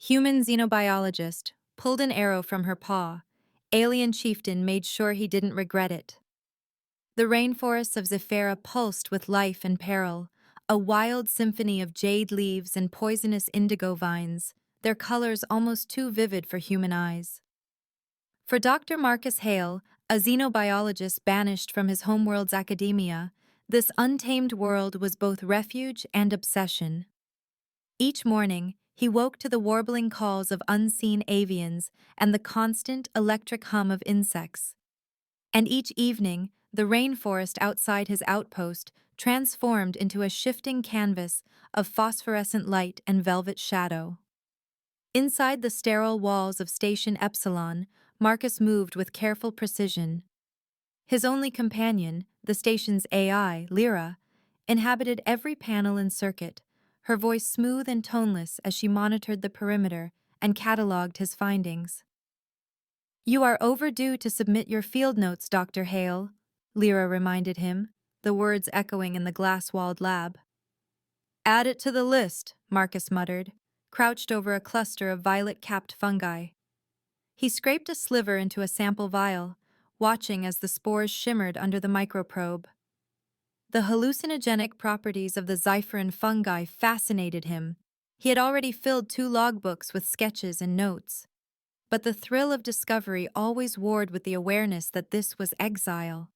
Human Xenobiologist pulled an arrow from her paw. Alien Chieftain made sure he didn't regret it. The rainforests of Zephyra pulsed with life and peril, a wild symphony of jade leaves and poisonous indigo vines, their colors almost too vivid for human eyes. For Dr. Marcus Hale, a xenobiologist banished from his homeworld's academia, this untamed world was both refuge and obsession. Each morning, he woke to the warbling calls of unseen avians and the constant electric hum of insects. And each evening, the rainforest outside his outpost transformed into a shifting canvas of phosphorescent light and velvet shadow. Inside the sterile walls of Station Epsilon, Marcus moved with careful precision. His only companion, the station's AI, Lyra, inhabited every panel and circuit, her voice smooth and toneless as she monitored the perimeter and catalogued his findings. "You are overdue to submit your field notes, Dr. Hale," Lyra reminded him, the words echoing in the glass-walled lab. "Add it to the list," Marcus muttered, crouched over a cluster of violet-capped fungi. He scraped a sliver into a sample vial, watching as the spores shimmered under the microprobe. The hallucinogenic properties of the Zephyran fungi fascinated him. He had already filled 2 logbooks with sketches and notes. But the thrill of discovery always warred with the awareness that this was exile.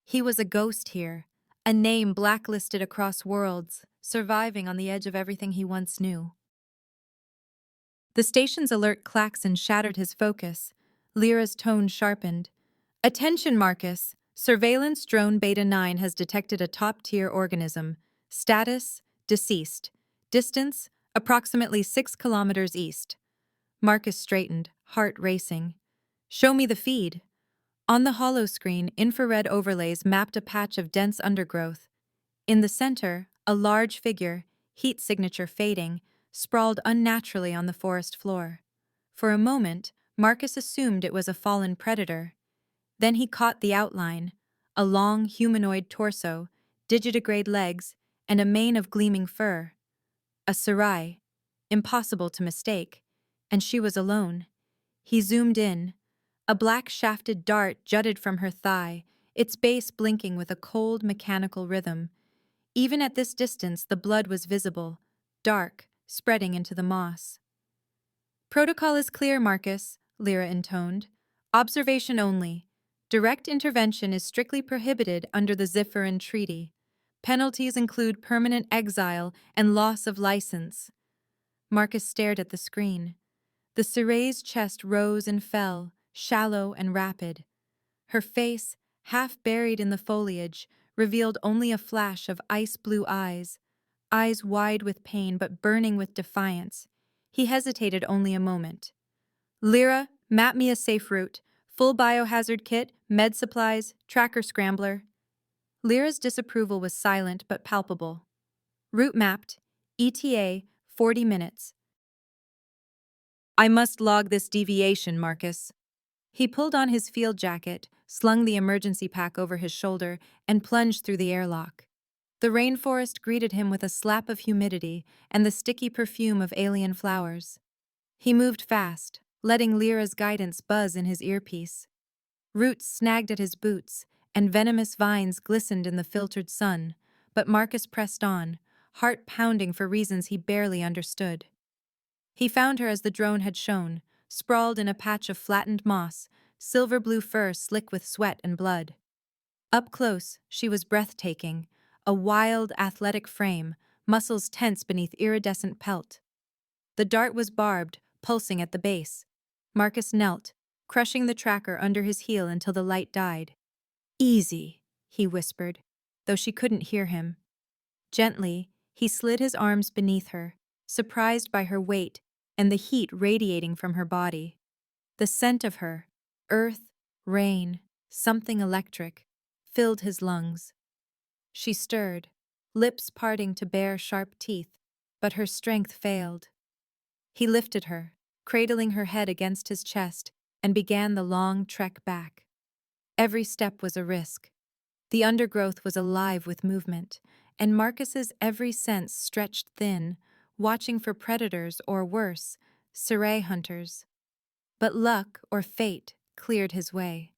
He was a ghost here, a name blacklisted across worlds, surviving on the edge of everything he once knew. The station's alert klaxon shattered his focus. Lyra's tone sharpened. "Attention, Marcus. Surveillance drone Beta 9 has detected a top-tier organism. Status: deceased. Distance: approximately 6 kilometers east." Marcus straightened, heart racing. "Show me the feed." On the holoscreen, infrared overlays mapped a patch of dense undergrowth. In the center, a large figure, heat signature fading, sprawled unnaturally on the forest floor. For a moment, Marcus assumed it was a fallen predator. Then he caught the outline: a long humanoid torso, digitigrade legs, and a mane of gleaming fur. A Sarai, impossible to mistake, and she was alone. He zoomed in. A black shafted dart jutted from her thigh, its base blinking with a cold mechanical rhythm. Even at this distance, the blood was visible, dark, spreading into the moss. "Protocol is clear, Marcus," Lyra intoned. "Observation only. Direct intervention is strictly prohibited under the Zephyran Treaty. Penalties include permanent exile and loss of license." Marcus stared at the screen. The Saray's chest rose and fell, shallow and rapid. Her face, half buried in the foliage, revealed only a flash of ice-blue eyes wide with pain but burning with defiance. He hesitated only a moment. "Lyra, map me a safe route. Full biohazard kit, med supplies, tracker scrambler." Lyra's disapproval was silent but palpable. "Route mapped. ETA, 40 minutes. I must log this deviation, Marcus." He pulled on his field jacket, slung the emergency pack over his shoulder, and plunged through the airlock. The rainforest greeted him with a slap of humidity and the sticky perfume of alien flowers. He moved fast, letting Lyra's guidance buzz in his earpiece. Roots snagged at his boots, and venomous vines glistened in the filtered sun, but Marcus pressed on, heart pounding for reasons he barely understood. He found her as the drone had shown, sprawled in a patch of flattened moss, silver-blue fur slick with sweat and blood. Up close, she was breathtaking, a wild, athletic frame, muscles tense beneath iridescent pelt. The dart was barbed, pulsing at the base. Marcus knelt, crushing the tracker under his heel until the light died. "Easy," he whispered, though she couldn't hear him. Gently, he slid his arms beneath her, surprised by her weight and the heat radiating from her body. The scent of her, earth, rain, something electric, filled his lungs. She stirred, lips parting to bare sharp teeth, but her strength failed. He lifted her, cradling her head against his chest, and began the long trek back. Every step was a risk. The undergrowth was alive with movement, and Marcus's every sense stretched thin, watching for predators or worse, Serai hunters. But luck, or fate, cleared his way.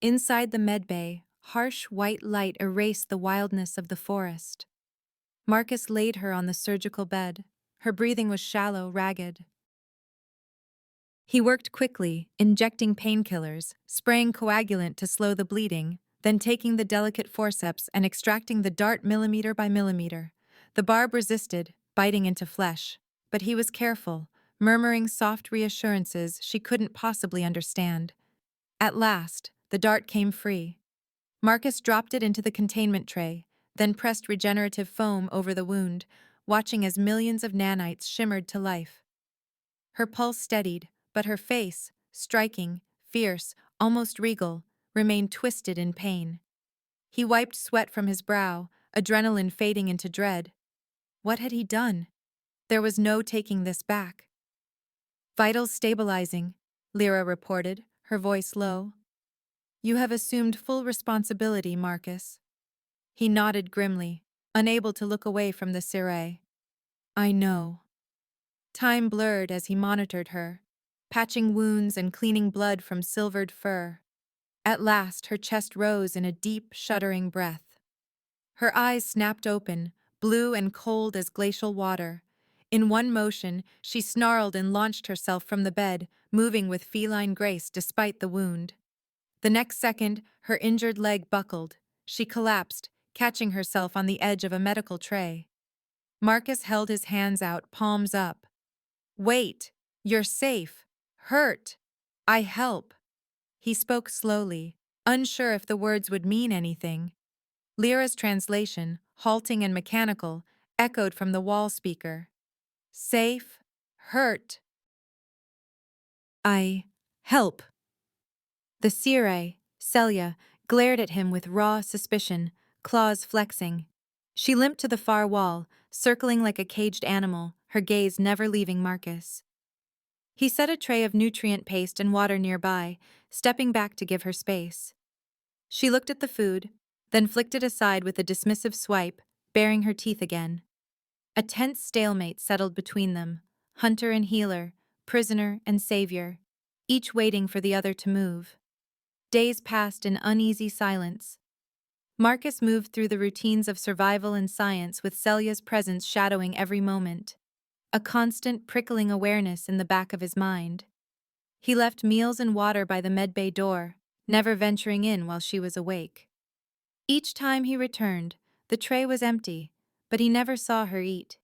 Inside the medbay, harsh white light erased the wildness of the forest. Marcus laid her on the surgical bed. Her breathing was shallow, ragged. He worked quickly, injecting painkillers, spraying coagulant to slow the bleeding, then taking the delicate forceps and extracting the dart millimeter by millimeter. The barb resisted, biting into flesh, but he was careful, murmuring soft reassurances she couldn't possibly understand. At last, the dart came free. Marcus dropped it into the containment tray, then pressed regenerative foam over the wound, watching as millions of nanites shimmered to life. Her pulse steadied, but her face, striking, fierce, almost regal, remained twisted in pain. He wiped sweat from his brow, adrenaline fading into dread. What had he done? There was no taking this back. "Vitals stabilizing," Lyra reported, her voice low. "You have assumed full responsibility, Marcus." He nodded grimly, unable to look away from the Serai. "I know." Time blurred as he monitored her, patching wounds and cleaning blood from silvered fur. At last, her chest rose in a deep, shuddering breath. Her eyes snapped open, blue and cold as glacial water. In one motion, she snarled and launched herself from the bed, moving with feline grace despite the wound. The next second, her injured leg buckled. She collapsed, catching herself on the edge of a medical tray. Marcus held his hands out, palms up. "Wait! You're safe! Hurt! I help!" He spoke slowly, unsure if the words would mean anything. Lyra's translation, halting and mechanical, echoed from the wall speaker. "Safe, hurt. I help." The Serai, Celia, glared at him with raw suspicion, claws flexing. She limped to the far wall, circling like a caged animal, her gaze never leaving Marcus. He set a tray of nutrient paste and water nearby, stepping back to give her space. She looked at the food, then flicked it aside with a dismissive swipe, baring her teeth again. A tense stalemate settled between them, hunter and healer, prisoner and savior, each waiting for the other to move. Days passed in uneasy silence. Marcus moved through the routines of survival and science with Celia's presence shadowing every moment, a constant prickling awareness in the back of his mind. He left meals and water by the medbay door, never venturing in while she was awake. Each time he returned, the tray was empty, but he never saw her eat.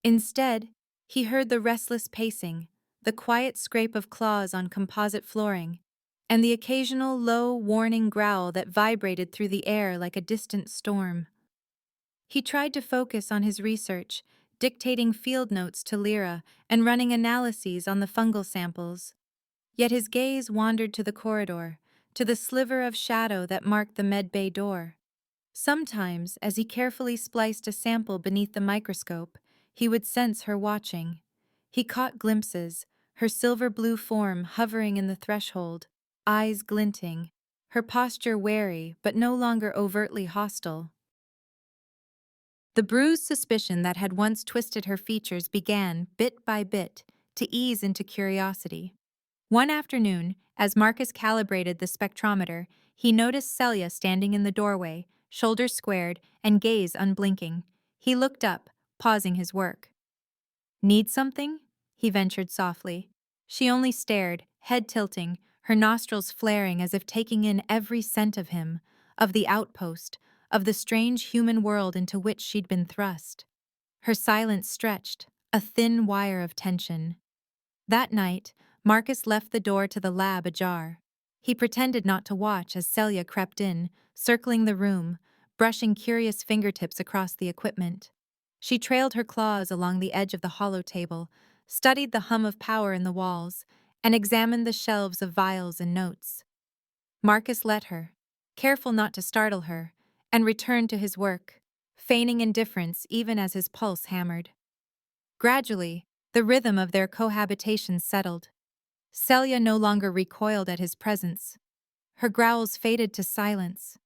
Instead, he heard the restless pacing, the quiet scrape of claws on composite flooring, and the occasional low, warning growl that vibrated through the air like a distant storm. He tried to focus on his research, dictating field notes to Lyra and running analyses on the fungal samples. Yet his gaze wandered to the corridor, to the sliver of shadow that marked the medbay door. Sometimes, as he carefully spliced a sample beneath the microscope, he would sense her watching. He caught glimpses, her silver-blue form hovering in the threshold, eyes glinting, her posture wary but no longer overtly hostile. The bruised suspicion that had once twisted her features began, bit by bit, to ease into curiosity. One afternoon, as Marcus calibrated the spectrometer, he noticed Celia standing in the doorway, shoulders squared and gaze unblinking. He looked up, pausing his work. "Need something?" he ventured softly. She only stared, head tilting, her nostrils flaring as if taking in every scent of him, of the outpost, of the strange human world into which she'd been thrust. Her silence stretched, a thin wire of tension. That night, Marcus left the door to the lab ajar. He pretended not to watch as Celia crept in, circling the room, brushing curious fingertips across the equipment. She trailed her claws along the edge of the hollow table, studied the hum of power in the walls, and examined the shelves of vials and notes. Marcus let her, careful not to startle her, and returned to his work, feigning indifference even as his pulse hammered. Gradually, the rhythm of their cohabitation settled. Celia no longer recoiled at his presence. Her growls faded to silence.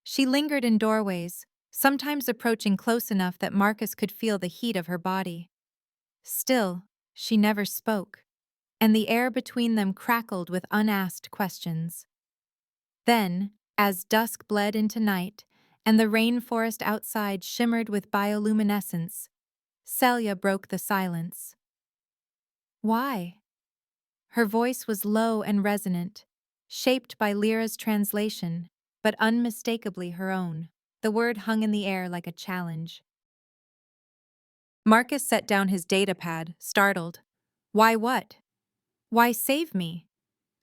She lingered in doorways, sometimes approaching close enough that Marcus could feel the heat of her body. Still, She never spoke, and the air between them crackled with unasked questions. Then, as dusk bled into night, and the rainforest outside shimmered with bioluminescence, Celia broke the silence. Why? Her voice was low and resonant, shaped by Lyra's translation, but unmistakably her own. The word hung in the air like a challenge. Marcus set down his datapad, startled. Why what? Why save me?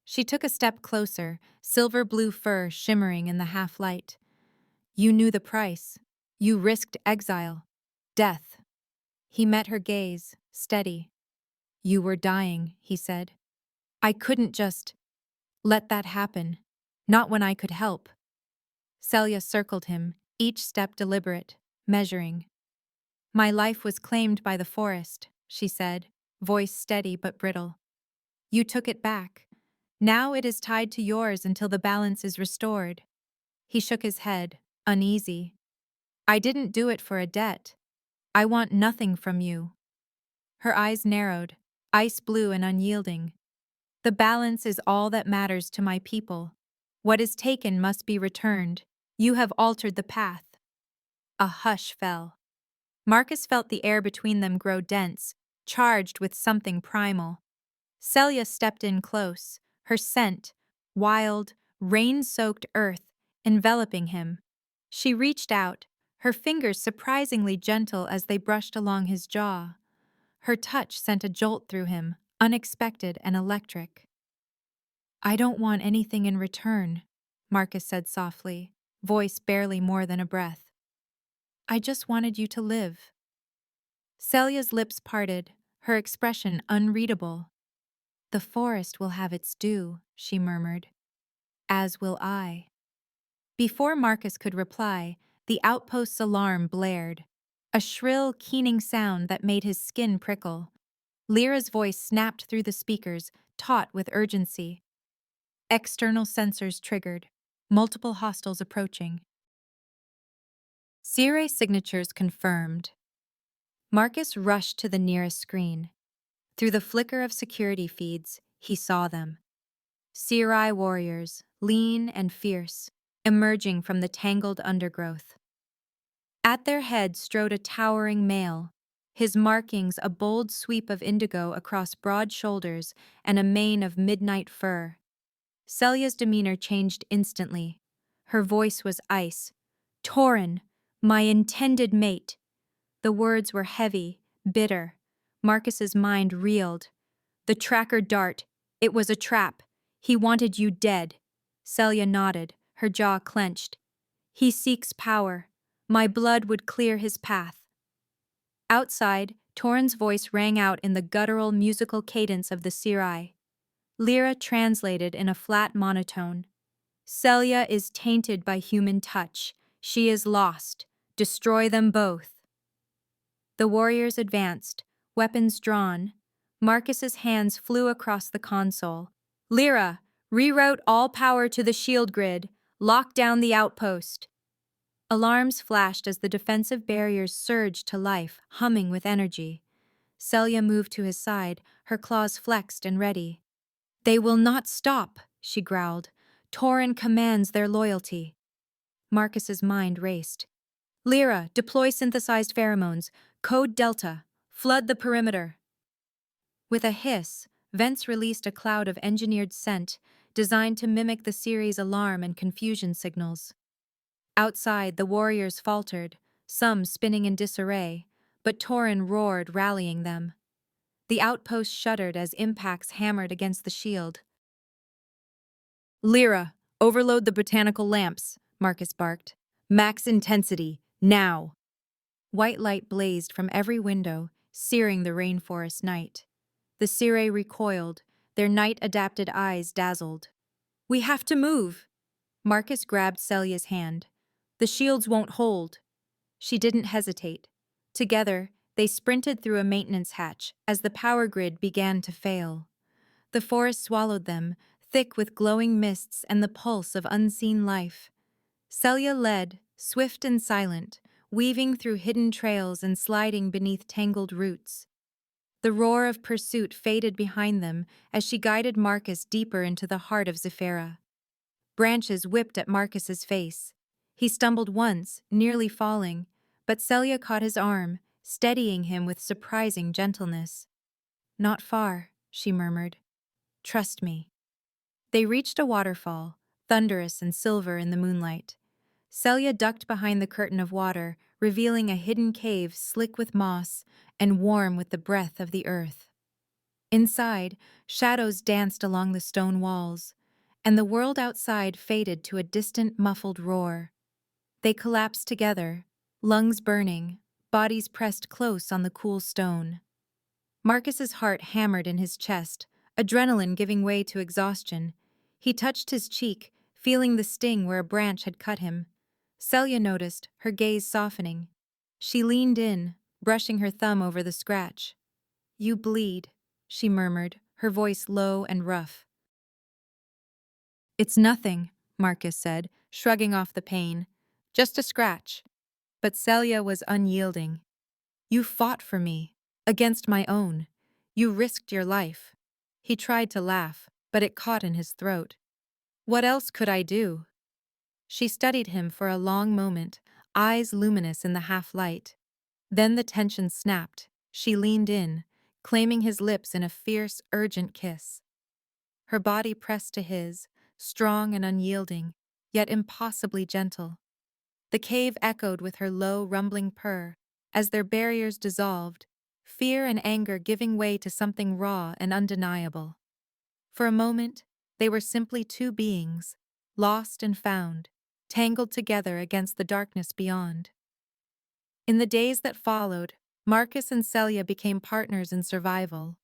She took a step closer, silver-blue fur shimmering in the half-light. You knew the price. You risked exile. Death. He met her gaze, steady. You were dying, he said. I couldn't just let that happen. Not when I could help. Celia circled him, each step deliberate, measuring. My life was claimed by the forest, she said, voice steady but brittle. You took it back. Now it is tied to yours until the balance is restored. He shook his head, uneasy. I didn't do it for a debt. I want nothing from you. Her eyes narrowed, ice blue and unyielding. The balance is all that matters to my people. What is taken must be returned. You have altered the path. A hush fell. Marcus felt the air between them grow dense, charged with something primal. Celia stepped in close, her scent, wild, rain-soaked earth, enveloping him. She reached out, her fingers surprisingly gentle as they brushed along his jaw. Her touch sent a jolt through him, unexpected and electric. I don't want anything in return, Marcus said softly, voice barely more than a breath. I just wanted you to live. Celia's lips parted, her expression unreadable. The forest will have its due, she murmured. As will I. Before Marcus could reply, the outpost's alarm blared, a shrill, keening sound that made his skin prickle. Lyra's voice snapped through the speakers, taut with urgency. External sensors triggered, multiple hostiles approaching. Sirre signatures confirmed. Marcus rushed to the nearest screen. Through the flicker of security feeds, he saw them. Sirre warriors, lean and fierce, emerging from the tangled undergrowth. At their head strode a towering male, his markings a bold sweep of indigo across broad shoulders and a mane of midnight fur. Celia's demeanor changed instantly. Her voice was ice. Tauren, my intended mate. The words were heavy, bitter. Marcus's mind reeled. The tracker dart. It was a trap. He wanted you dead. Celia nodded, her jaw clenched. He seeks power. My blood would clear his path. Outside, Tauren's voice rang out in the guttural musical cadence of the Sirre. Lyra translated in a flat monotone. Celia is tainted by human touch. She is lost. Destroy them both. The warriors advanced, weapons drawn. Marcus's hands flew across the console. Lyra, reroute all power to the shield grid. Lock down the outpost. Alarms flashed as the defensive barriers surged to life, humming with energy. Celia moved to his side, her claws flexed and ready. They will not stop, she growled. Tauren commands their loyalty. Marcus's mind raced. Lyra, deploy synthesized pheromones. Code Delta. Flood the perimeter. With a hiss, vents released a cloud of engineered scent, designed to mimic the Sirre's alarm and confusion signals. Outside, the warriors faltered, some spinning in disarray, but Tauren roared, rallying them. The outpost shuddered as impacts hammered against the shield. Lyra, overload the botanical lamps, Marcus barked. Max intensity, now. White light blazed from every window, searing the rainforest night. The Sirre recoiled, their night-adapted eyes dazzled. We have to move! Marcus grabbed Celia's hand. The shields won't hold. She didn't hesitate. Together, they sprinted through a maintenance hatch as the power grid began to fail. The forest swallowed them, thick with glowing mists and the pulse of unseen life. Celia led, swift and silent, weaving through hidden trails and sliding beneath tangled roots. The roar of pursuit faded behind them as she guided Marcus deeper into the heart of Zephyra. Branches whipped at Marcus's face. He stumbled once, nearly falling, but Celia caught his arm, steadying him with surprising gentleness. "Not far," she murmured. "Trust me." They reached a waterfall, thunderous and silver in the moonlight. Celia ducked behind the curtain of water, revealing a hidden cave slick with moss and warm with the breath of the earth. Inside, shadows danced along the stone walls, and the world outside faded to a distant, muffled roar. They collapsed together, lungs burning, bodies pressed close on the cool stone. Marcus's heart hammered in his chest, adrenaline giving way to exhaustion. He touched his cheek, feeling the sting where a branch had cut him. Celia noticed, her gaze softening. She leaned in, brushing her thumb over the scratch. "You bleed," she murmured, her voice low and rough. "It's nothing," Marcus said, shrugging off the pain. "Just a scratch." But Celia was unyielding. "You fought for me, against my own. You risked your life." He tried to laugh, but it caught in his throat. "What else could I do?" She studied him for a long moment, eyes luminous in the half-light. Then the tension snapped. She leaned in, claiming his lips in a fierce, urgent kiss. Her body pressed to his, strong and unyielding, yet impossibly gentle. The cave echoed with her low, rumbling purr. As their barriers dissolved, fear and anger giving way to something raw and undeniable. For a moment, they were simply two beings, lost and found, tangled together against the darkness beyond. In the days that followed, Marcus and Celia became partners in survival.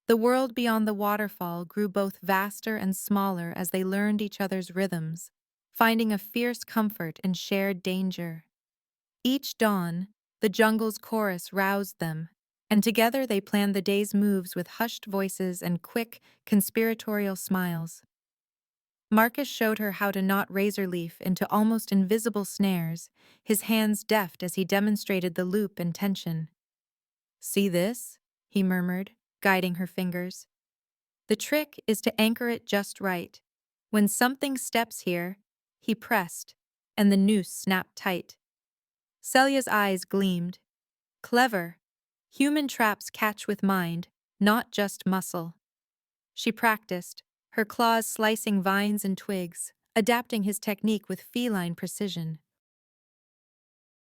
The world beyond the waterfall grew both vaster and smaller as they learned each other's rhythms, finding a fierce comfort in shared danger. Each dawn, the jungle's chorus roused them, and together they planned the day's moves with hushed voices and quick, conspiratorial smiles. Marcus showed her how to knot razor leaf into almost invisible snares, his hands deft as he demonstrated the loop and tension. "See this?" he murmured, guiding her fingers. "The trick is to anchor it just right. When something steps here," he pressed, and the noose snapped tight. Celia's eyes gleamed. "Clever. Human traps catch with mind, not just muscle." She practiced, her claws slicing vines and twigs, adapting his technique with feline precision.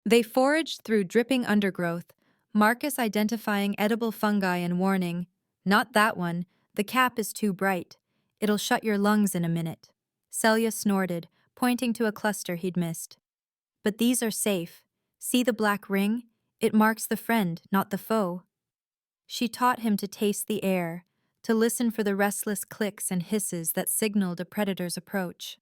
They foraged through dripping undergrowth, Marcus identifying edible fungi and warning, "Not that one, the cap is too bright. It'll shut your lungs in a minute." Celia snorted, pointing to a cluster he'd missed. "But these are safe. See the black ring? It marks the friend, not the foe." She taught him to taste the air, to listen for the restless clicks and hisses that signaled a predator's approach.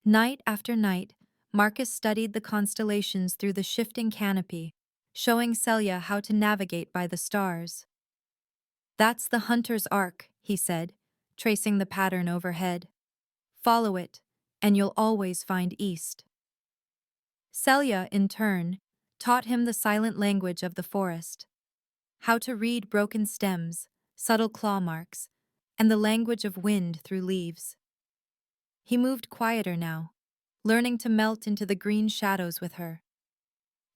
Night after night, Marcus studied the constellations through the shifting canopy, showing Celia how to navigate by the stars. "That's the hunter's arc," he said, tracing the pattern overhead. "Follow it, and you'll always find east." Celia, in turn, taught him the silent language of the forest, how to read broken stems, subtle claw marks, and the language of wind through leaves. He moved quieter now, learning to melt into the green shadows with her.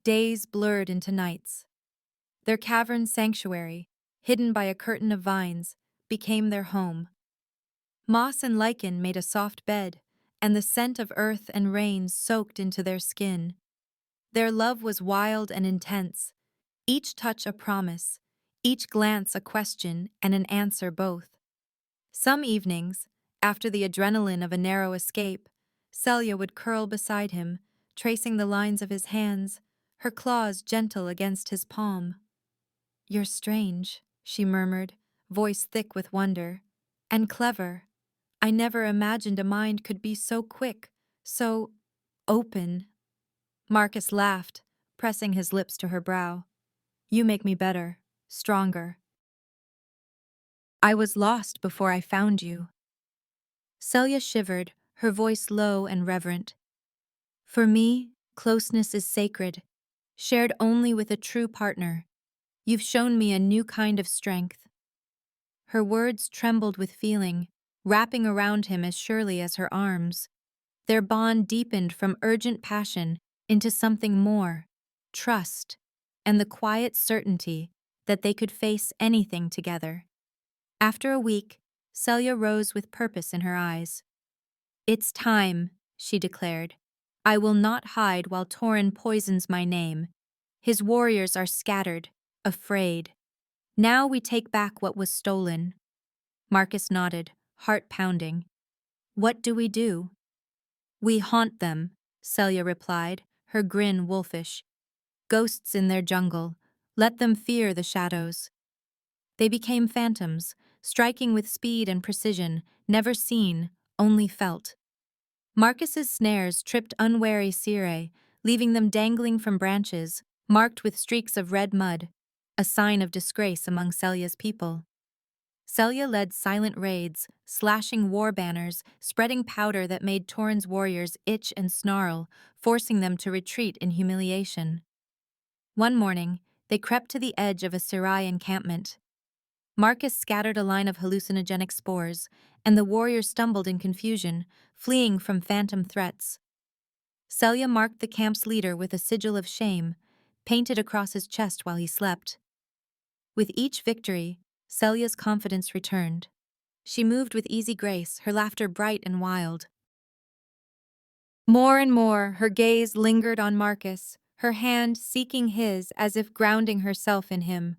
Days blurred into nights. Their cavern sanctuary, hidden by a curtain of vines, became their home. Moss and lichen made a soft bed, and the scent of earth and rain soaked into their skin. Their love was wild and intense, each touch a promise, each glance a question and an answer both. Some evenings, after the adrenaline of a narrow escape, Celia would curl beside him, tracing the lines of his hands, her claws gentle against his palm. "You're strange," she murmured, voice thick with wonder. "And clever. I never imagined a mind could be so quick, so open." Marcus laughed, pressing his lips to her brow. "You make me better, stronger. I was lost before I found you." Celia shivered, her voice low and reverent. "For me, closeness is sacred, shared only with a true partner. You've shown me a new kind of strength." Her words trembled with feeling, wrapping around him as surely as her arms. Their bond deepened from urgent passion into something more, trust, and the quiet certainty that they could face anything together. After a week, Celia rose with purpose in her eyes. "It's time," she declared. "I will not hide while Torin poisons my name. His warriors are scattered, afraid. Now we take back what was stolen." Marcus nodded, heart pounding. "What do we do?" "We haunt them," Celia replied, her grin wolfish. "Ghosts in their jungle. Let them fear the shadows." They became phantoms, striking with speed and precision, never seen, only felt. Marcus's snares tripped unwary Circe, leaving them dangling from branches, marked with streaks of red mud, a sign of disgrace among Celia's people. Celia led silent raids, slashing war banners, spreading powder that made Torin's warriors itch and snarl, forcing them to retreat in humiliation. One morning, they crept to the edge of a Sirai encampment. Marcus scattered a line of hallucinogenic spores, and the warriors stumbled in confusion, fleeing from phantom threats. Celia marked the camp's leader with a sigil of shame, painted across his chest while he slept. With each victory, Celia's confidence returned. She moved with easy grace, her laughter bright and wild. More and more, her gaze lingered on Marcus, her hand seeking his as if grounding herself in him.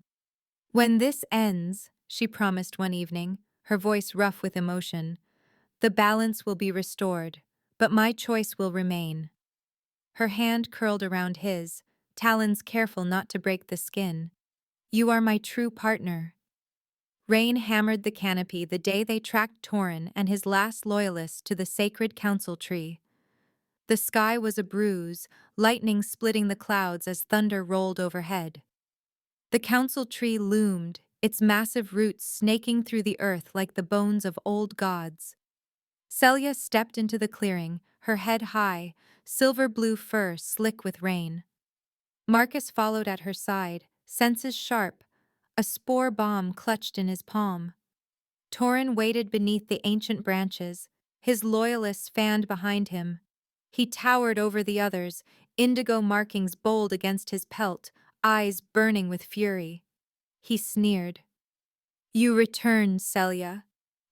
"When this ends," she promised one evening, her voice rough with emotion, "the balance will be restored, but my choice will remain." Her hand curled around his, talons careful not to break the skin. "You are my true partner." Rain hammered the canopy the day they tracked Torin and his last loyalists to the sacred council tree. The sky was a bruise, lightning splitting the clouds as thunder rolled overhead. The council tree loomed, its massive roots snaking through the earth like the bones of old gods. Celia stepped into the clearing, her head high, silver-blue fur slick with rain. Marcus followed at her side, senses sharp, a spore bomb clutched in his palm. Torin waited beneath the ancient branches, his loyalists fanned behind him. He towered over the others, indigo markings bold against his pelt, eyes burning with fury. He sneered. "You return, Celia,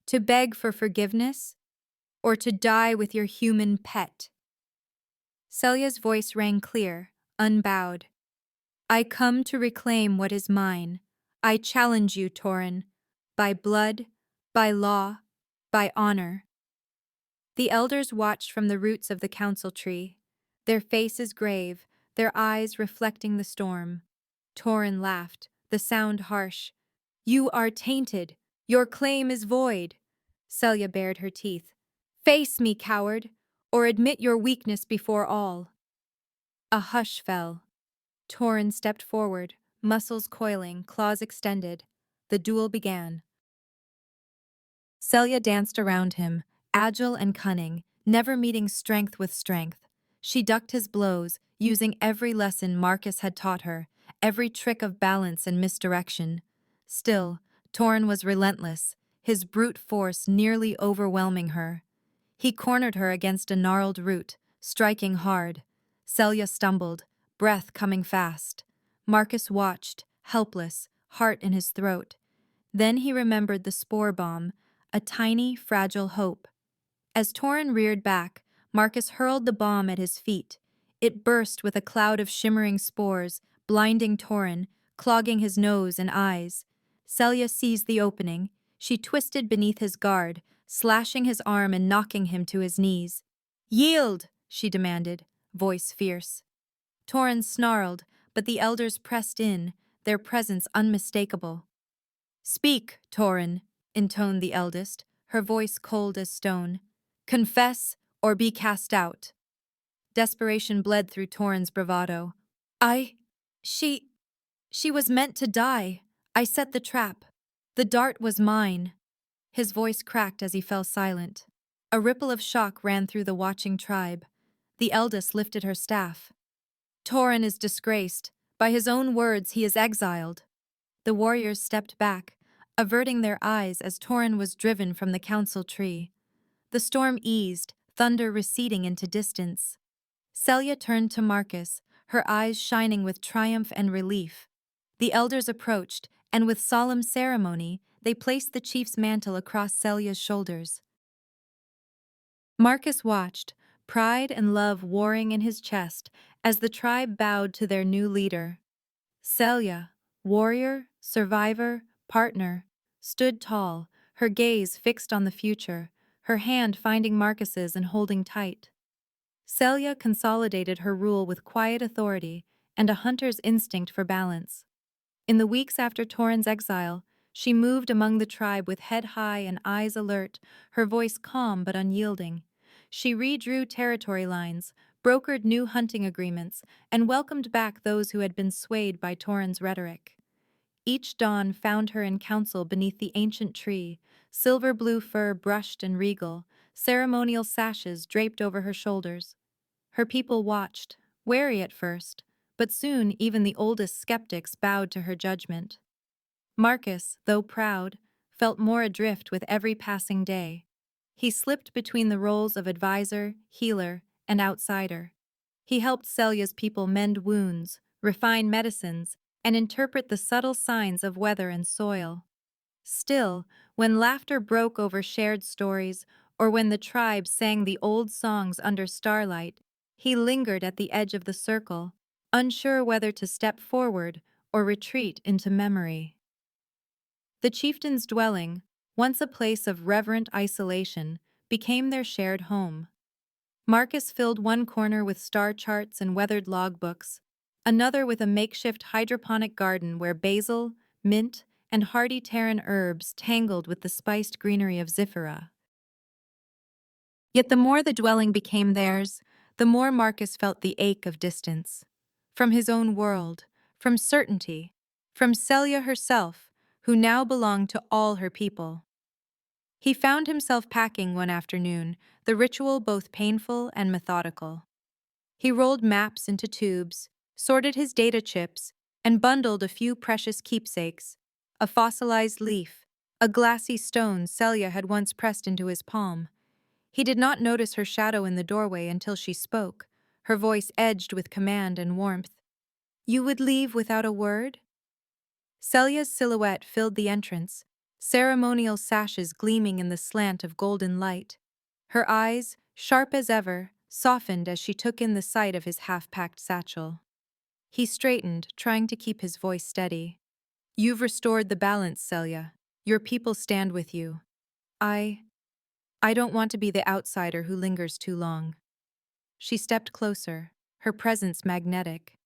to beg for forgiveness, or to die with your human pet?" Celia's voice rang clear, unbowed. "I come to reclaim what is mine. I challenge you, Torin, by blood, by law, by honor." The elders watched from the roots of the council tree, their faces grave, their eyes reflecting the storm. Torin laughed, the sound harsh. "You are tainted. Your claim is void." Celia bared her teeth. "Face me, coward, or admit your weakness before all." A hush fell. Torin stepped forward, muscles coiling, claws extended. The duel began. Celia danced around him, agile and cunning, never meeting strength with strength. She ducked his blows, using every lesson Marcus had taught her, every trick of balance and misdirection. Still, Torin was relentless, his brute force nearly overwhelming her. He cornered her against a gnarled root, striking hard. Celia stumbled, breath coming fast. Marcus watched, helpless, heart in his throat. Then he remembered the spore bomb, a tiny, fragile hope. As Torin reared back, Marcus hurled the bomb at his feet. It burst with a cloud of shimmering spores, blinding Torin, clogging his nose and eyes. Celia seized the opening. She twisted beneath his guard, slashing his arm and knocking him to his knees. "Yield!" she demanded, voice fierce. Torin snarled, but the elders pressed in, their presence unmistakable. "Speak, Torin," intoned the eldest, her voice cold as stone. "Confess, or be cast out." Desperation bled through Torin's bravado. She was meant to die. I set the trap. The dart was mine." His voice cracked as he fell silent. A ripple of shock ran through the watching tribe. The eldest lifted her staff. "Torin is disgraced. By his own words, he is exiled." The warriors stepped back, averting their eyes as Torin was driven from the council tree. The storm eased, thunder receding into distance. Celia turned to Marcus, her eyes shining with triumph and relief. The elders approached, and with solemn ceremony, they placed the chief's mantle across Celia's shoulders. Marcus watched, pride and love warring in his chest, as the tribe bowed to their new leader. Celia, warrior, survivor, partner, stood tall, her gaze fixed on the future, her hand finding Marcus's and holding tight. Celia consolidated her rule with quiet authority and a hunter's instinct for balance. In the weeks after Torin's exile, she moved among the tribe with head high and eyes alert, her voice calm but unyielding. She redrew territory lines, brokered new hunting agreements, and welcomed back those who had been swayed by Torin's rhetoric. Each dawn found her in council beneath the ancient tree, silver blue fur brushed and regal, ceremonial sashes draped over her shoulders. Her people watched, wary at first, but soon even the oldest skeptics bowed to her judgment. Marcus, though proud, felt more adrift with every passing day. He slipped between the roles of advisor, healer, and outsider. He helped Celia's people mend wounds, refine medicines, and interpret the subtle signs of weather and soil. Still, when laughter broke over shared stories, or when the tribe sang the old songs under starlight, he lingered at the edge of the circle, unsure whether to step forward or retreat into memory. The chieftain's dwelling, once a place of reverent isolation, became their shared home. Marcus filled one corner with star charts and weathered logbooks, another with a makeshift hydroponic garden where basil, mint, and hardy Terran herbs tangled with the spiced greenery of Zifera. Yet the more the dwelling became theirs, the more Marcus felt the ache of distance. From his own world, from certainty, from Celia herself, who now belonged to all her people. He found himself packing one afternoon, the ritual both painful and methodical. He rolled maps into tubes, sorted his data chips, and bundled a few precious keepsakes, a fossilized leaf, a glassy stone Celia had once pressed into his palm. He did not notice her shadow in the doorway until she spoke, her voice edged with command and warmth. "You would leave without a word?" Celia's silhouette filled the entrance, ceremonial sashes gleaming in the slant of golden light. Her eyes, sharp as ever, softened as she took in the sight of his half-packed satchel. He straightened, trying to keep his voice steady. "You've restored the balance, Celia. Your people stand with you. I don't want to be the outsider who lingers too long." She stepped closer, her presence magnetic.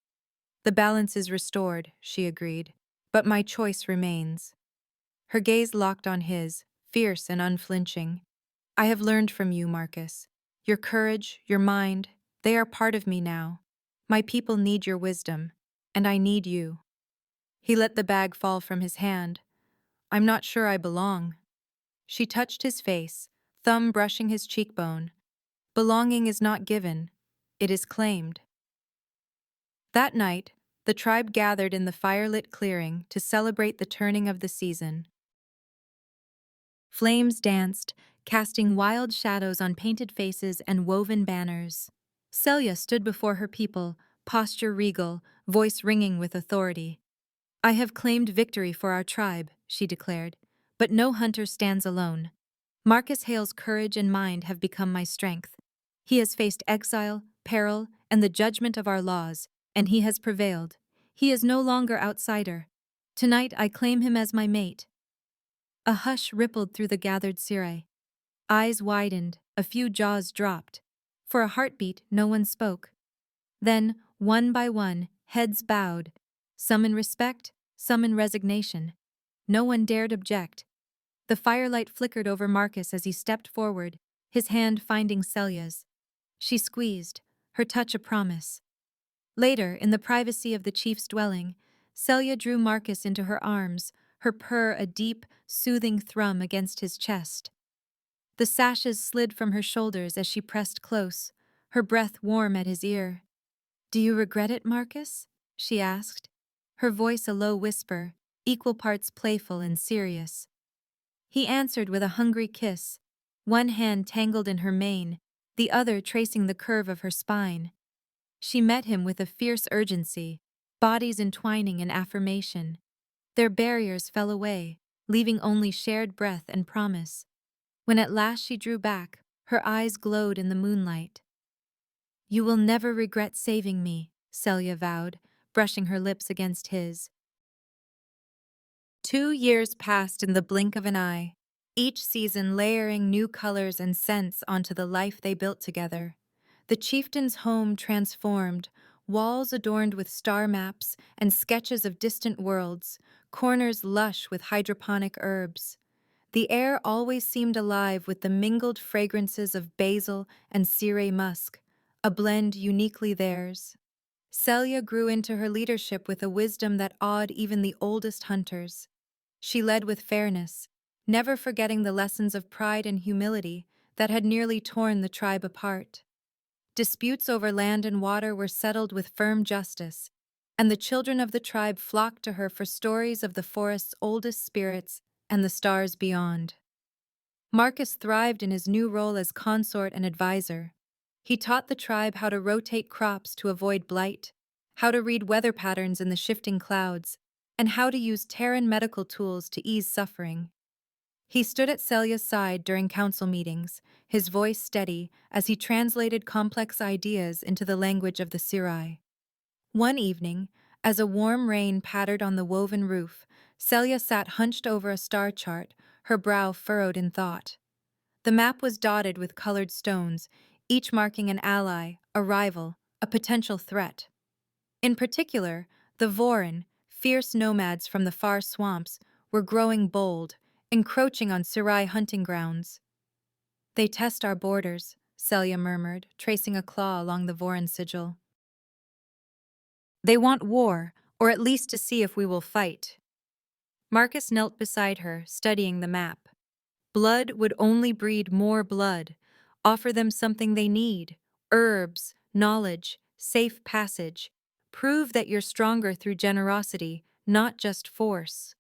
"The balance is restored," she agreed, "but my choice remains." Her gaze locked on his, fierce and unflinching. "I have learned from you, Marcus. Your courage, your mind, they are part of me now. My people need your wisdom, and I need you." He let the bag fall from his hand. "I'm not sure I belong." She touched his face, thumb brushing his cheekbone. "Belonging is not given, it is claimed." That night, the tribe gathered in the firelit clearing to celebrate the turning of the season. Flames danced, casting wild shadows on painted faces and woven banners. Celia stood before her people, posture regal, voice ringing with authority. "I have claimed victory for our tribe," she declared, "but no hunter stands alone. Marcus Hale's courage and mind have become my strength. He has faced exile, peril, and the judgment of our laws, and he has prevailed. He is no longer outsider. Tonight I claim him as my mate." A hush rippled through the gathered Sirae. Eyes widened, a few jaws dropped. For a heartbeat, no one spoke. Then, one by one, heads bowed, some in respect, some in resignation. No one dared object. The firelight flickered over Marcus as he stepped forward, his hand finding Celia's. She squeezed, her touch a promise. Later, in the privacy of the chief's dwelling, Celia drew Marcus into her arms, her purr a deep, soothing thrum against his chest. The sashes slid from her shoulders as she pressed close, her breath warm at his ear. "Do you regret it, Marcus?" she asked, her voice a low whisper, equal parts playful and serious. He answered with a hungry kiss, one hand tangled in her mane, the other tracing the curve of her spine. She met him with a fierce urgency, bodies entwining in affirmation. Their barriers fell away, leaving only shared breath and promise. When at last she drew back, her eyes glowed in the moonlight. "You will never regret saving me," Celia vowed, brushing her lips against his. 2 years passed in the blink of an eye, each season layering new colors and scents onto the life they built together. The chieftain's home transformed, walls adorned with star maps and sketches of distant worlds, corners lush with hydroponic herbs. The air always seemed alive with the mingled fragrances of basil and ciré musk, a blend uniquely theirs. Celia grew into her leadership with a wisdom that awed even the oldest hunters. She led with fairness, never forgetting the lessons of pride and humility that had nearly torn the tribe apart. Disputes over land and water were settled with firm justice, and the children of the tribe flocked to her for stories of the forest's oldest spirits and the stars beyond. Marcus thrived in his new role as consort and advisor. He taught the tribe how to rotate crops to avoid blight, how to read weather patterns in the shifting clouds, and how to use Terran medical tools to ease suffering. He stood at Celia's side during council meetings, his voice steady as he translated complex ideas into the language of the Sirai. One evening, as a warm rain pattered on the woven roof, Celia sat hunched over a star chart, her brow furrowed in thought. The map was dotted with colored stones, each marking an ally, a rival, a potential threat. In particular, the Vorin, fierce nomads from the far swamps, were growing bold, encroaching on Sirai hunting grounds. "They test our borders," Celia murmured, tracing a claw along the Vorin sigil. "They want war, or at least to see if we will fight." Marcus knelt beside her, studying the map. Blood would only breed more blood, offer them something they need: herbs, knowledge, safe passage. Prove that you're stronger through generosity, not just force.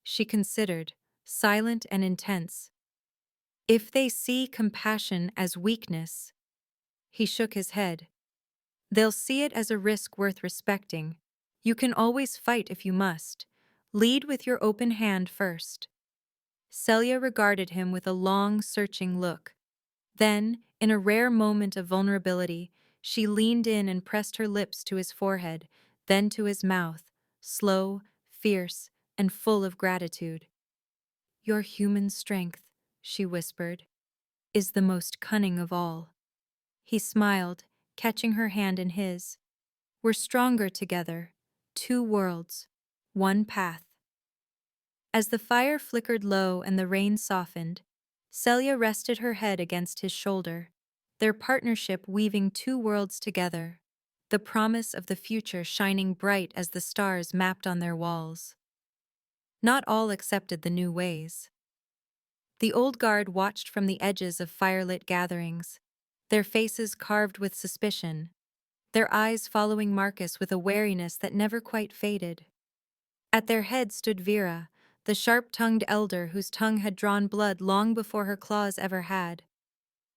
She considered, silent and intense. "If they see compassion as weakness," he shook his head, "they'll see it as a risk worth respecting. You can always fight if you must. Lead with your open hand first." Celia regarded him with a long, searching look. Then, in a rare moment of vulnerability, she leaned in and pressed her lips to his forehead, then to his mouth, slow, fierce, and full of gratitude. "Your human strength," she whispered, "is the most cunning of all." He smiled, catching her hand in his. "We're stronger together. 2 worlds, 1 path." As the fire flickered low and the rain softened, Celia rested her head against his shoulder, their partnership weaving 2 worlds together, the promise of the future shining bright as the stars mapped on their walls. Not all accepted the new ways. The old guard watched from the edges of firelit gatherings, their faces carved with suspicion, their eyes following Marcus with a wariness that never quite faded. At their head stood Vera, the sharp-tongued elder whose tongue had drawn blood long before her claws ever had.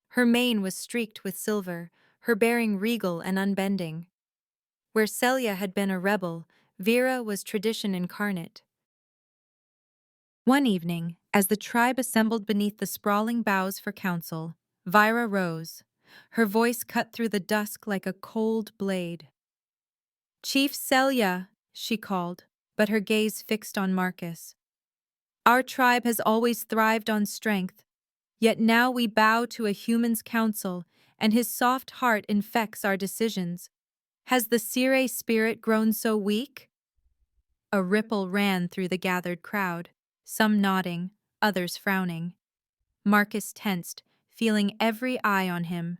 Her mane was streaked with silver, her bearing regal and unbending. Where Celia had been a rebel, Vera was tradition incarnate. One evening, as the tribe assembled beneath the sprawling boughs for council, Vira rose, her voice cut through the dusk like a cold blade. "Chief Celia," she called, but her gaze fixed on Marcus. "Our tribe has always thrived on strength, yet now we bow to a human's counsel, and his soft heart infects our decisions. Has the Sire spirit grown so weak?" A ripple ran through the gathered crowd, some nodding, others frowning. Marcus tensed, feeling every eye on him.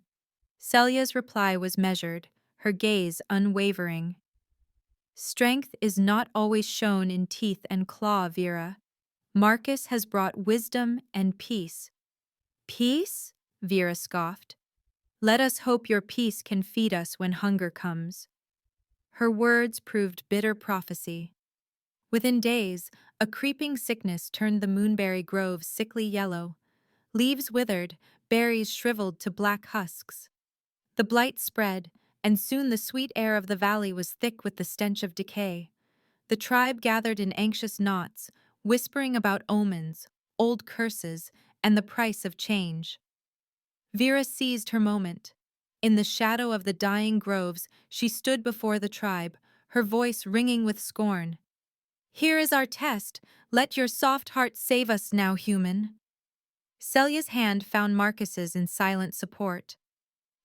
Celia's reply was measured, her gaze unwavering. "Strength is not always shown in teeth and claw, Vera. Marcus has brought wisdom and peace." "Peace?" Vera scoffed. "Let us hope your peace can feed us when hunger comes." Her words proved bitter prophecy. Within days, a creeping sickness turned the moonberry groves sickly yellow. Leaves withered, berries shriveled to black husks. The blight spread, and soon the sweet air of the valley was thick with the stench of decay. The tribe gathered in anxious knots, whispering about omens, old curses, and the price of change. Vera seized her moment. In the shadow of the dying groves, she stood before the tribe, her voice ringing with scorn. "Here is our test. Let your soft heart save us now, human." Celia's hand found Marcus's in silent support.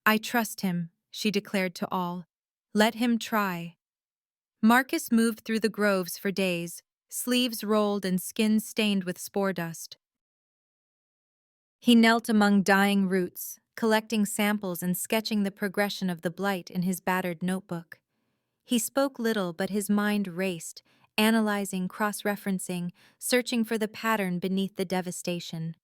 "I trust him," she declared to all. "Let him try." Marcus moved through the groves for days, sleeves rolled and skin stained with spore dust. He knelt among dying roots, collecting samples and sketching the progression of the blight in his battered notebook. He spoke little, but his mind raced, analyzing, cross-referencing, searching for the pattern beneath the devastation.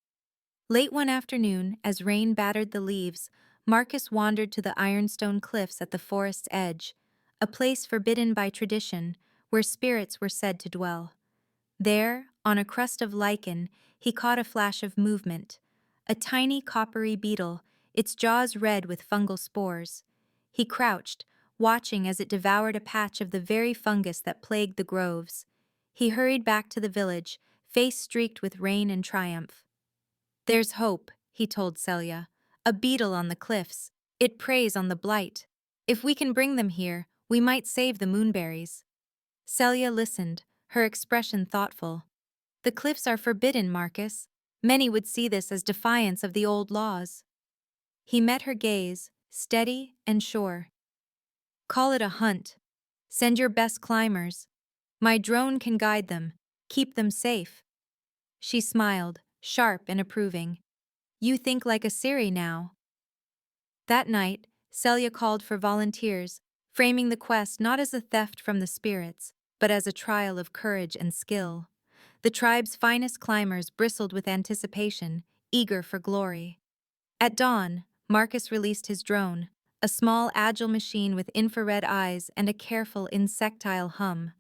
Late one afternoon, as rain battered the leaves, Marcus wandered to the ironstone cliffs at the forest's edge, a place forbidden by tradition, where spirits were said to dwell. There, on a crust of lichen, he caught a flash of movement. A tiny coppery beetle, its jaws red with fungal spores. He crouched, watching as it devoured a patch of the very fungus that plagued the groves. He hurried back to the village, face streaked with rain and triumph. "There's hope," he told Celia. "A beetle on the cliffs. It preys on the blight. If we can bring them here, we might save the moonberries." Celia listened, her expression thoughtful. "The cliffs are forbidden, Marcus. Many would see this as defiance of the old laws." He met her gaze, steady and sure. "Call it a hunt. Send your best climbers. My drone can guide them, keep them safe." She smiled, sharp and approving. "You think like a Siri now." That night, Celia called for volunteers, framing the quest not as a theft from the spirits, but as a trial of courage and skill. The tribe's finest climbers bristled with anticipation, eager for glory. At dawn, Marcus released his drone, a small, agile machine with infrared eyes and a careful, insectile hum.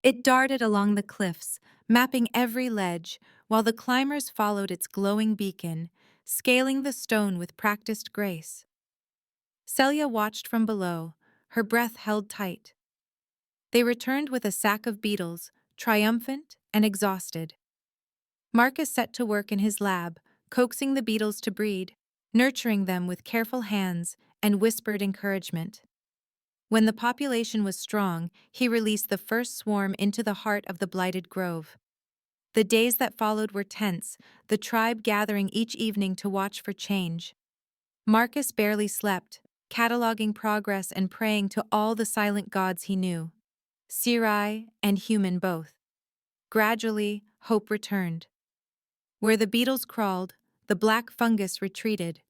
It darted along the cliffs, mapping every ledge, while the climbers followed its glowing beacon, scaling the stone with practiced grace. Celia watched from below, her breath held tight. They returned with a sack of beetles, triumphant and exhausted. Marcus set to work in his lab, coaxing the beetles to breed, nurturing them with careful hands and whispered encouragement. When the population was strong, he released the first swarm into the heart of the blighted grove. The days that followed were tense, the tribe gathering each evening to watch for change. Marcus barely slept, cataloging progress and praying to all the silent gods he knew, Siri and human both. Gradually, hope returned. Where the beetles crawled, the black fungus retreated.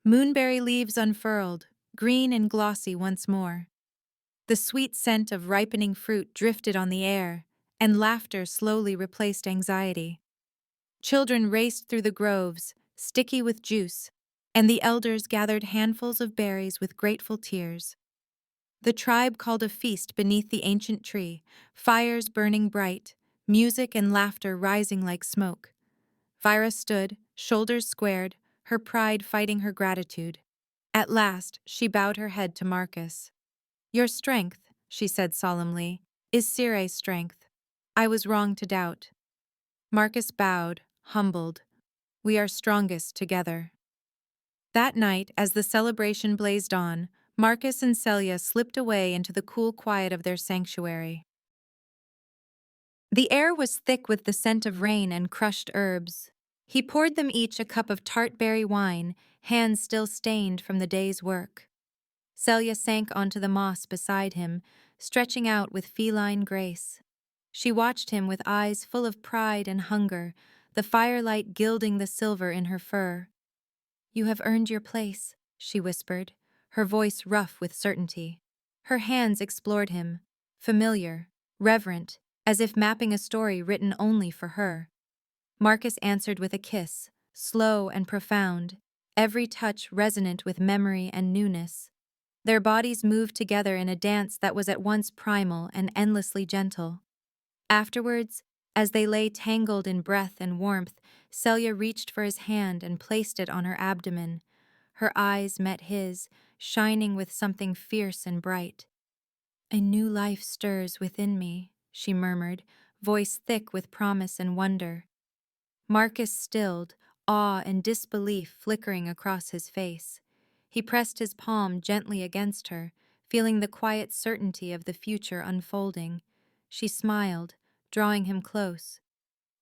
Moonberry leaves unfurled, green and glossy once more. The sweet scent of ripening fruit drifted on the air, and laughter slowly replaced anxiety. Children raced through the groves, sticky with juice, and the elders gathered handfuls of berries with grateful tears. The tribe called a feast beneath the ancient tree, fires burning bright, music and laughter rising like smoke. Vira stood, shoulders squared, her pride fighting her gratitude. At last, she bowed her head to Marcus. "Your strength," she said solemnly, "is Siri's strength. I was wrong to doubt." Marcus bowed, humbled. "We are strongest together." That night, as the celebration blazed on, Marcus and Celia slipped away into the cool quiet of their sanctuary. The air was thick with the scent of rain and crushed herbs. He poured them each a cup of tart berry wine, hands still stained from the day's work. Celia sank onto the moss beside him, stretching out with feline grace. She watched him with eyes full of pride and hunger, the firelight gilding the silver in her fur. "You have earned your place," she whispered, her voice rough with certainty. Her hands explored him, familiar, reverent, as if mapping a story written only for her. Marcus answered with a kiss, slow and profound, every touch resonant with memory and newness. Their bodies moved together in a dance that was at once primal and endlessly gentle. Afterwards, as they lay tangled in breath and warmth, Celia reached for his hand and placed it on her abdomen. Her eyes met his, shining with something fierce and bright. "A new life stirs within me," she murmured, voice thick with promise and wonder. Marcus stilled, awe and disbelief flickering across his face. He pressed his palm gently against her, feeling the quiet certainty of the future unfolding. She smiled, drawing him close.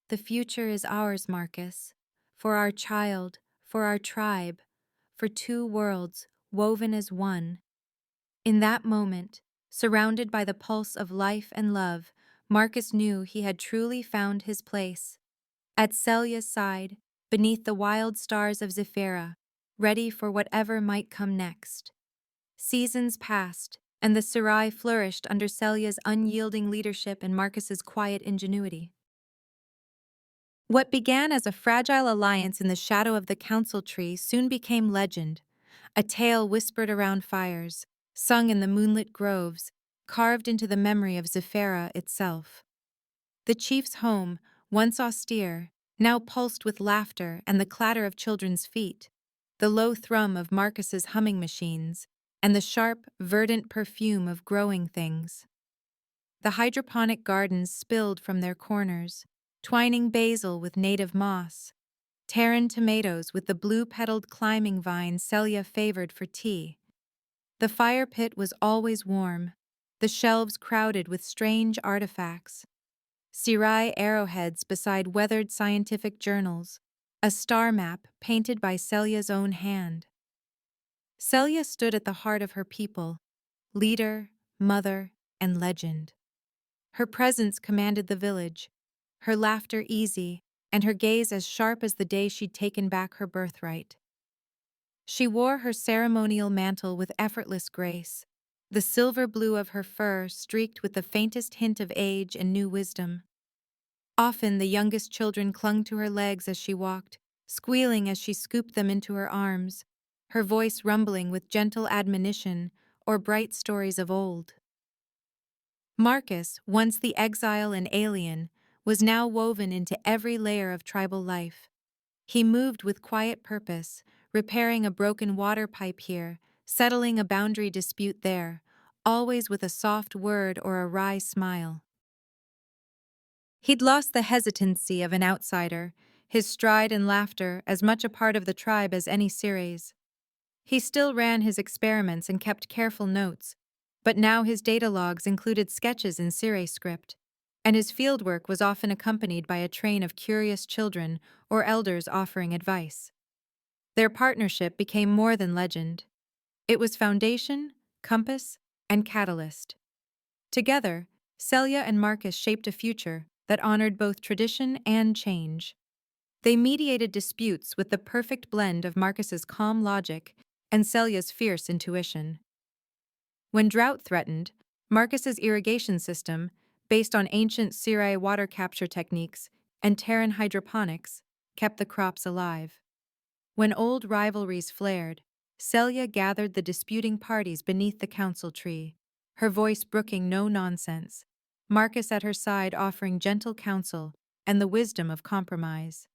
"The future is ours, Marcus. For our child, for our tribe, for two worlds, woven as one." In that moment, surrounded by the pulse of life and love, Marcus knew he had truly found his place. At Celia's side, beneath the wild stars of Zephyra, ready for whatever might come next. Seasons passed, and the Serai flourished under Celia's unyielding leadership and Marcus's quiet ingenuity. What began as a fragile alliance in the shadow of the council tree soon became legend, a tale whispered around fires, sung in the moonlit groves, carved into the memory of Zephyra itself. The chief's home, once austere, now pulsed with laughter and the clatter of children's feet, the low thrum of Marcus's humming machines, and the sharp, verdant perfume of growing things. The hydroponic gardens spilled from their corners, twining basil with native moss, Terran tomatoes with the blue-petaled climbing vine Celia favored for tea. The fire pit was always warm, the shelves crowded with strange artifacts. Serai arrowheads beside weathered scientific journals, a star map painted by Celia's own hand. Celia stood at the heart of her people, leader, mother, and legend. Her presence commanded the village, her laughter easy, and her gaze as sharp as the day she'd taken back her birthright. She wore her ceremonial mantle with effortless grace, the silver blue of her fur streaked with the faintest hint of age and new wisdom. Often the youngest children clung to her legs as she walked, squealing as she scooped them into her arms, her voice rumbling with gentle admonition or bright stories of old. Marcus, once the exile and alien, was now woven into every layer of tribal life. He moved with quiet purpose, repairing a broken water pipe here, settling a boundary dispute there, always with a soft word or a wry smile. He'd lost the hesitancy of an outsider, his stride and laughter as much a part of the tribe as any Ceres. He still ran his experiments and kept careful notes, but now his data logs included sketches in Ceres script, and his fieldwork was often accompanied by a train of curious children or elders offering advice. Their partnership became more than legend. It was foundation, compass, and catalyst. Together, Celia and Marcus shaped a future that honored both tradition and change. They mediated disputes with the perfect blend of Marcus's calm logic and Celia's fierce intuition. When drought threatened, Marcus's irrigation system, based on ancient Serai water capture techniques and Terran hydroponics, kept the crops alive. When old rivalries flared, Celia gathered the disputing parties beneath the council tree, her voice brooking no nonsense, Marcus at her side offering gentle counsel and the wisdom of compromise.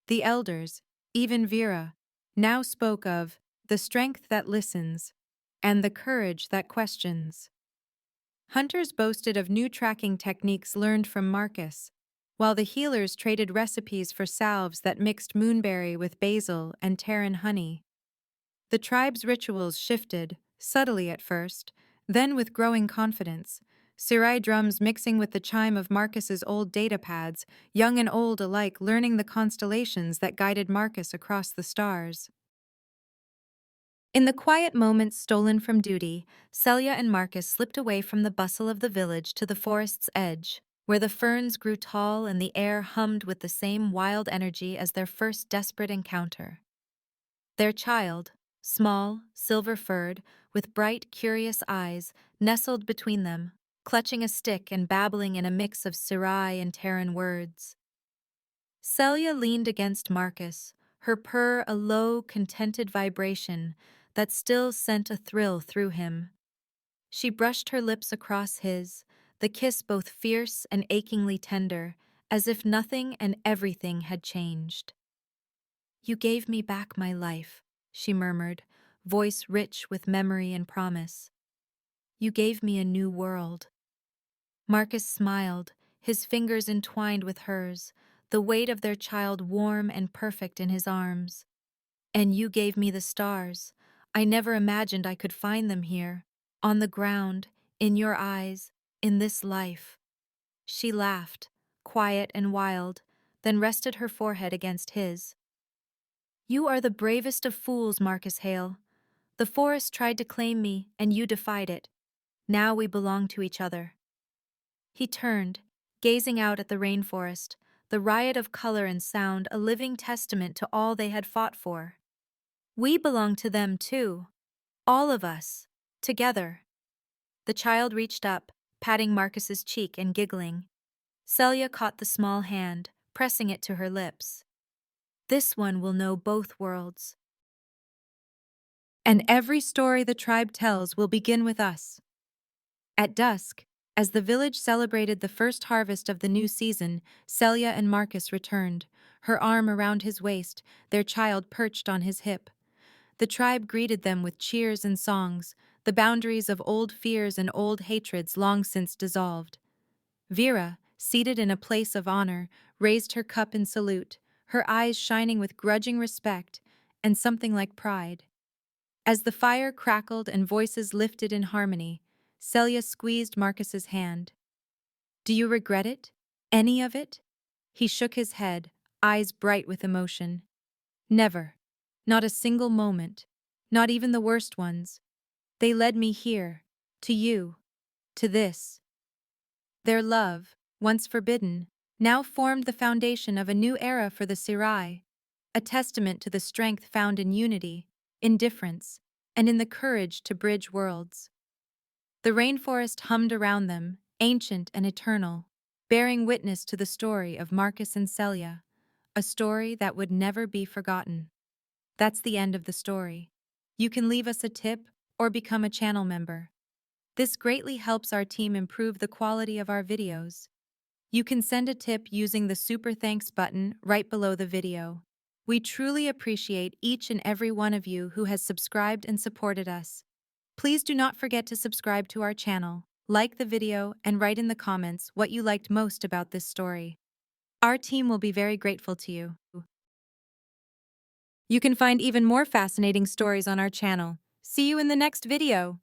The elders, even Vera, now spoke of the strength that listens and the courage that questions. Hunters boasted of new tracking techniques learned from Marcus, while the healers traded recipes for salves that mixed moonberry with basil and Terran honey. The tribe's rituals shifted, subtly at first, then with growing confidence, Serai drums mixing with the chime of Marcus's old data pads, young and old alike learning the constellations that guided Marcus across the stars. In the quiet moments stolen from duty, Celia and Marcus slipped away from the bustle of the village to the forest's edge, where the ferns grew tall and the air hummed with the same wild energy as their first desperate encounter. Their child, small, silver-furred, with bright, curious eyes, nestled between them, clutching a stick and babbling in a mix of Serai and Terran words. Celia leaned against Marcus, her purr a low, contented vibration, that still sent a thrill through him. She brushed her lips across his, the kiss both fierce and achingly tender, as if nothing and everything had changed. "You gave me back my life," she murmured, voice rich with memory and promise. "You gave me a new world." Marcus smiled, his fingers entwined with hers, the weight of their child warm and perfect in his arms. "And you gave me the stars. I never imagined I could find them here, on the ground, in your eyes, in this life." She laughed, quiet and wild, then rested her forehead against his. "You are the bravest of fools, Marcus Hale. The forest tried to claim me, and you defied it. Now we belong to each other." He turned, gazing out at the rainforest, the riot of color and sound a living testament to all they had fought for. "We belong to them too. All of us. Together." The child reached up, patting Marcus's cheek and giggling. Celia caught the small hand, pressing it to her lips. "This one will know both worlds. And every story the tribe tells will begin with us." At dusk, as the village celebrated the first harvest of the new season, Celia and Marcus returned, her arm around his waist, their child perched on his hip. The tribe greeted them with cheers and songs, the boundaries of old fears and old hatreds long since dissolved. Vera, seated in a place of honor, raised her cup in salute, her eyes shining with grudging respect and something like pride. As the fire crackled and voices lifted in harmony, Celia squeezed Marcus's hand. "Do you regret it? Any of it?" He shook his head, eyes bright with emotion. "Never. Not a single moment. Not even the worst ones. They led me here. To you. To this." Their love, once forbidden, now formed the foundation of a new era for the Sirai, a testament to the strength found in unity, in difference, and in the courage to bridge worlds. The rainforest hummed around them, ancient and eternal, bearing witness to the story of Marcus and Celia, a story that would never be forgotten. That's the end of the story. You can leave us a tip or become a channel member. This greatly helps our team improve the quality of our videos. You can send a tip using the Super Thanks button right below the video. We truly appreciate each and every one of you who has subscribed and supported us. Please do not forget to subscribe to our channel, like the video, and write in the comments what you liked most about this story. Our team will be very grateful to you. You can find even more fascinating stories on our channel. See you in the next video.